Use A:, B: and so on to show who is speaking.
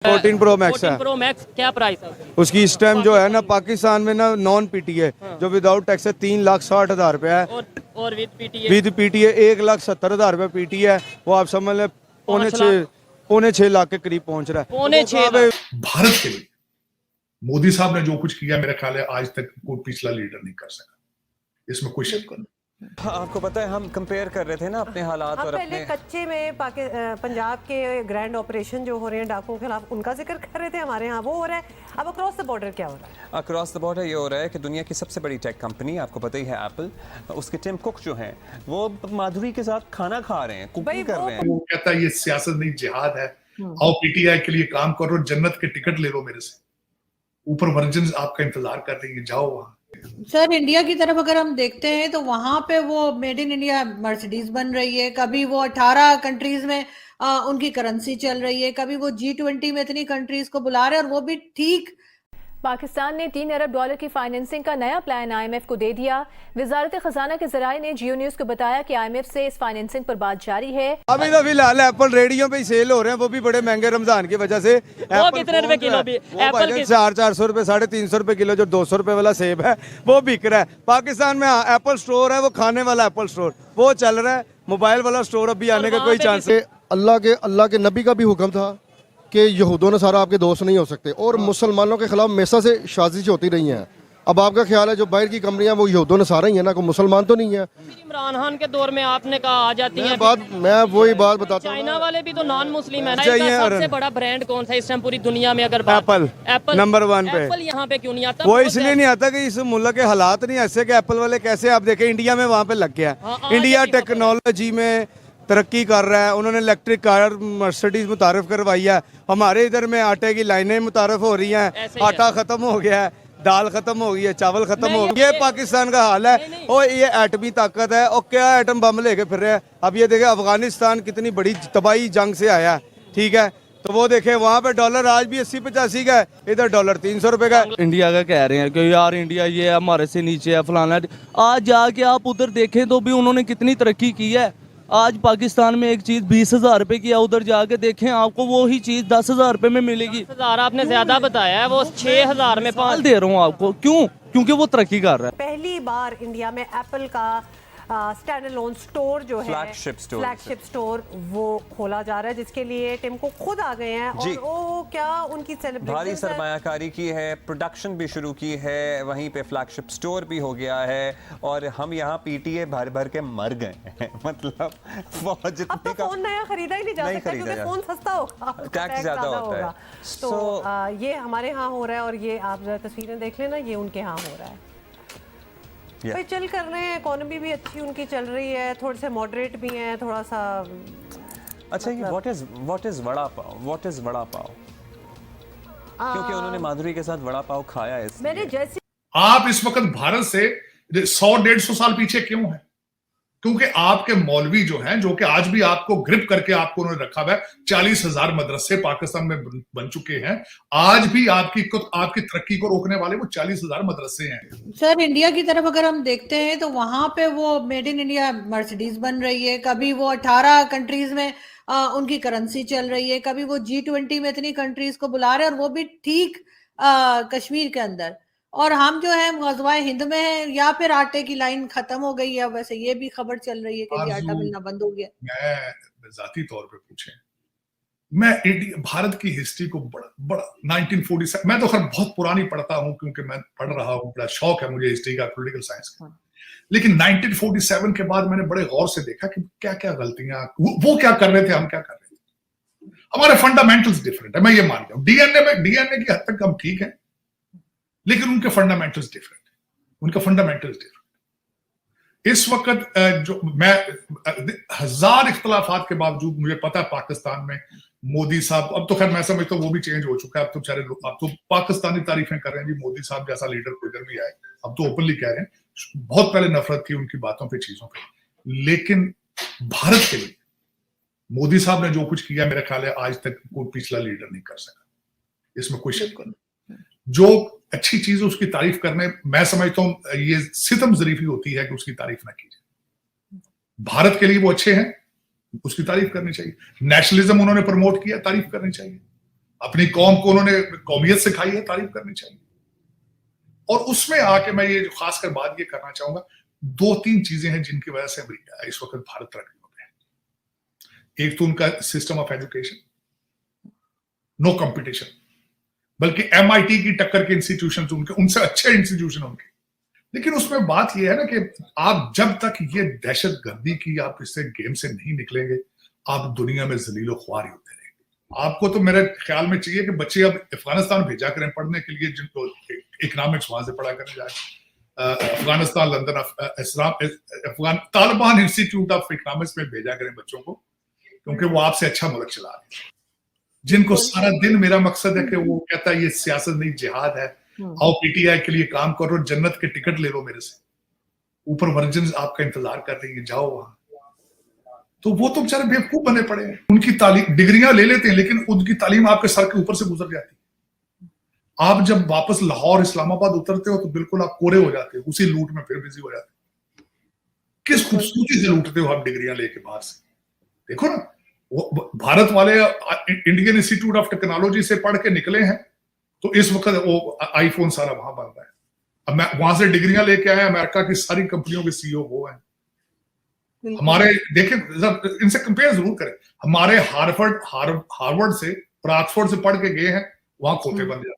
A: 14 pro max है।
B: 14 pro max क्या price है
A: उसकी इस टाइम जो है ना पाकिस्तान में ना नॉन पीटीए जो विदाउट टैक्स है 3,60,000 रुपए है
B: और विद पीटीए?
A: विद पीटीए 1,70,000 रुपए पीटीए है। वो आप समझ लें पौने 6 लाख के करीब पहुंच रहा है।
B: पौने 6 लाख।
C: भारत के लिए मोदी साहब ने जो कुछ किया मेरा ख्याल है आज तक कोई पिछला लीडर नहीं कर सका, इसमें कोई शक नहीं।
D: आपको पता है हम कंपेयर कर रहे थे ना अपने हालात और
E: पहले
D: अपने
E: कच्चे में पंजाब के ग्रैंड ऑपरेशन जो हो रहे हैं डाकुओं के खिलाफ उनका जिक्र कर रहे थे, हमारे यहाँ वो हो रहा है। अब अक्रॉस द बॉर्डर क्या हो रहा है?
D: अक्रॉस द बॉर्डर ये हो रहा है कि दुनिया की सबसे बड़ी टेक कंपनी आपको पता ही है एप्पल, उसके टिम कुक जो हैं वो माधुरी के साथ खाना खा रहे हैं, कुकिंग कर रहे हैं।
C: वो कहता है ये सियासत नहीं जिहाद है, आओ पीटीआई के लिए काम करो, जन्नत के टिकट ले लो मेरे से, ऊपर वर्जिन आपका इंतजार कर रही है, जाओ वहां।
F: सर इंडिया की तरफ अगर हम देखते हैं तो वहां पे वो मेड इन इंडिया मर्सिडीज बन रही है, कभी वो 18 कंट्रीज में उनकी करेंसी चल रही है, कभी वो G20 में इतनी कंट्रीज को बुला रहे हैं और वो भी ठीक।
G: पाकिस्तान ने $3 अरब की फाइनेंसिंग का नया प्लान IMF को दे दिया। वजारत खजाना के जराये ने जियो न्यूज को बताया कि IMF से इस फाइनेंसिंग पर बात जारी है।
A: अभी तो फिलहाल एप्पल रेडियो पे ही सेल हो रहे हैं, वो भी बड़े महंगे रमजान की वजह से।
B: वो कितने रुपए किलो भी?
A: एप्पल के 400 रुपए 350 रुपए किलो जो 200 रुपए वाला सेब है वो बिक रहा है। पाकिस्तान में एप्पल स्टोर है, वो खाने वाला एप्पल स्टोर वो चल रहा है, मोबाइल वाला स्टोर अभी आने का कोई चांस है।
H: अल्लाह के नबी का भी हुक्म था कि यहूदों नसारा आपके दोस्त नहीं हो सकते और मुसलमानों के खिलाफ हमेशा से साजिश होती रही हैं। अब आपका ख्याल है जो बाहर की कंपनियां वो यहूदों नसारा ही है ना, कोई मुसलमान तो नहीं है।
B: इमरान खान के दौर में आपने कहा आ जाती है
H: मैं वही बात बताता हूं,
B: चाइना वाले भी तो नॉन मुस्लिम है ना।
A: चाहिए
B: सबसे बड़ा ब्रांड कौन सा इस टाइम पूरी दुनिया में? अगर
A: एप्पल नंबर 1 पे।
B: एप्पल यहाँ पे क्यों नहीं आता?
A: वो इसलिए नहीं आता कि इस मुल्क के हालात नहीं ऐसे कि एप्पल वाले कैसे आप देखें इंडिया में वहाँ पे लग गया। इंडिया टेक्नोलॉजी में तरक्की कर रहा है, उन्होंने इलेक्ट्रिक कार मर्सिडीज मुतारफ करवाई है। हमारे इधर में आटे की लाइनें मुतारफ हो रही हैं, आटा खत्म हो गया है, दाल खत्म हो गई है, चावल खत्म हो गया। ये पाकिस्तान का हाल है और ये एटमी ताकत है और क्या एटम बम लेके फिर रहे हैं। अब ये देखे अफगानिस्तान कितनी बड़ी तबाही जंग से आया है, ठीक है, तो वो देखे वहाँ पे डॉलर आज भी 80-85 का है, इधर डॉलर 300 रुपए का।
I: इंडिया का कह रहे हैं कि यार इंडिया ये हमारे से नीचे है फलाना। आज जाके आप उधर देखें तो भी उन्होंने कितनी तरक्की की है। आज पाकिस्तान में एक चीज 20,000 रुपए की है, उधर जाके देखें आपको वो ही चीज 10,000 रुपए में मिलेगी।
B: 10,000 आपने ज्यादा बताया है, वो 6,000 में 5
I: दे रहा हूँ आपको। क्यों? क्योंकि वो तरक्की कर रहा है।
E: पहली बार इंडिया में एप्पल का स्टैंड अलोन स्टोर जो है फ्लैगशिप स्टोर वो खोला जा रहा है, जिसके लिए टिम को खुद आ गए हैं और वो क्या उनकी सेलिब्रेशन
D: भारी सरमायाकारी की है, प्रोडक्शन भी शुरू की है, वहीं पे फ्लैगशिप स्टोर भी हो गया है और हम यहाँ पीटीए भर भर के मर गए हैं। मतलब
E: अब तो फोन नया खरीदा ही नहीं जा सकता क्योंकि फोन सस्ता होगा,
D: टैक्स ज्यादा होता है।
E: तो ये हमारे यहाँ हो रहा है और ये आप जरा तस्वीरें देख लेना, ये उनके यहाँ हो रहा है। भाई चल कर रहे हैं, इकोनॉमी भी अच्छी उनकी चल रही है, थोड़े से मॉडरेट भी हैं, थोड़ा सा।
D: अच्छा ये what is vada pav? What is vada pav? क्योंकि उन्होंने माधुरी के साथ वड़ा पाव खाया है।
E: मैंने जैसे
C: आप इस वक्त भारत से 100-150 साल पीछे क्यों हैं? क्योंकि आपके मौलवी जो हैं, जो कि आज भी आपको ग्रिप करके आपको उन्होंने रखा हुआ है, 40,000 मदरसे पाकिस्तान में बन चुके हैं। आज भी आपकी तरक्की को रोकने वाले वो 40,000 मदरसे हैं।
F: सर इंडिया की तरफ अगर हम देखते हैं तो वहां पे वो मेड इन इंडिया मर्सिडीज बन रही है, कभी वो 18 कंट्रीज में उनकी करेंसी चल रही है, कभी वो G20 में इतनी कंट्रीज को बुला रहे हैं और वो भी ठीक कश्मीर के अंदर। और हम जो है गज़वाए हिंद में है या फिर आटे की लाइन खत्म हो गई है। वैसे ये भी खबर चल रही है कि आटा मिलना बंद हो गया।
C: मैं जाती तौर पे पूछे, मैं भारत की हिस्ट्री को बड़ा 1947, मैं तो खैर बहुत पुरानी पढ़ता हूँ क्योंकि मैं पढ़ रहा हूँ, बड़ा शौक है मुझे हिस्ट्री का, पॉलिटिकल साइंस का। लेकिन 1947 के बाद मैंने बड़े गौर से देखा कि क्या क्या गलतियां वो क्या कर रहे थे, हम क्या कर रहे थे। हमारे फंडामेंटल्स डिफरेंट है, मैं ये मानता हूँ। डीएनए की हद तक हम ठीक है, लेकिन उनके फंडामेंटल्स डिफरेंट है, उनका फंडामेंटल्स डिफरेंट। इस वक्त जो मैं 1000 इख्तलाफात के बावजूद मुझे पता है पाकिस्तान में मोदी साहब, अब तो खैर मैं समझता हूँ वो भी चेंज हो चुका है। अब तो बेचारे लोग अब तो पाकिस्तानी तारीफें कर रहे हैं जी, मोदी साहब जैसा लीडर कोई इधर भी आए, अब तो ओपनली कह रहे हैं। बहुत पहले नफरत थी उनकी बातों पे, चीजों पे, लेकिन भारत के लिए मोदी साहब ने जो कुछ किया मेरा ख्याल है आज तक कोई पिछला लीडर नहीं कर सका, इसमें कोई शक नहीं। जो अच्छी चीज उसकी तारीफ करने, मैं समझता हूं ये सितम ज़रीफी होती है कि उसकी तारीफ ना की जाए। भारत के लिए वो अच्छे हैं, उसकी तारीफ करनी चाहिए। नेशनलिज्म उन्होंने प्रमोट किया, तारीफ करनी चाहिए। अपनी कौम को उन्होंने कौमियत सिखाई है, तारीफ करनी चाहिए। और उसमें आके मैं ये जो खासकर बात ये करना चाहूंगा, 2-3 चीजें हैं जिनकी वजह से इस वक्त भारत तरक्की हो गया है। एक तो उनका system of education, no competition, बल्कि MIT की टक्कर के इंस्टीट्यूशन उनके, उनसे अच्छे इंस्टीट्यूशन उनके। लेकिन उसमें बात यह है ना कि आप जब तक ये दहशत गर्दी की आप इससे गेम से नहीं निकलेंगे, आप दुनिया में जलीलो ख्वार ही होते रहेंगे। आपको तो मेरे ख्याल में चाहिए कि बच्चे अब अफगानिस्तान भेजा करें पढ़ने के लिए, जिनको इकोनॉमिक्स वहां से पढ़ा करने जाए, Afghanistan, London, Afghan Taliban institute of economics में भेजा करें बच्चों को, क्योंकि वो आपसे अच्छा मुल्क चला रहे हैं। जिनको सारा दिन, मेरा मकसद है कि वो कहता है ये सियासत नहीं जिहाद है, आओ PTI के लिए काम करो, जन्नत के टिकट ले लो मेरे से, ऊपर वर्जिन आपका इंतजार कर रही है, जाओ वहां। तो वो तो बेचारे बेवकूफ बने पड़े हैं। उनकी तालीम, डिग्रियां ले लेते हैं, लेकिन उनकी तालीम आपके सर के ऊपर से गुजर जाती है। आप जब वापस लाहौर, इस्लामाबाद उतरते हो तो बिल्कुल आप कोरे हो जाते हो, उसी लूट में फिर बिजी हो जाते हो। किस खूबसूरती से लूटते हो आप डिग्रियां लेके बाहर से। देखो ना, वो भारत वाले इंडियन इंस्टीट्यूट ऑफ टेक्नोलॉजी से पढ़ के निकले हैं, तो इस वक्त वो आईफोन सारा वहां बन रहा है। अब मैं वहां से डिग्रियां लेके आया, अमेरिका की सारी कंपनियों के CEO वो हैं। हमारे देखें, इनसे कंपेयर जरूर करें, हमारे हार्वर्ड से और ऑक्सफोर्ड से पढ़ के गए हैं, वहां खोते बन जाते हैं।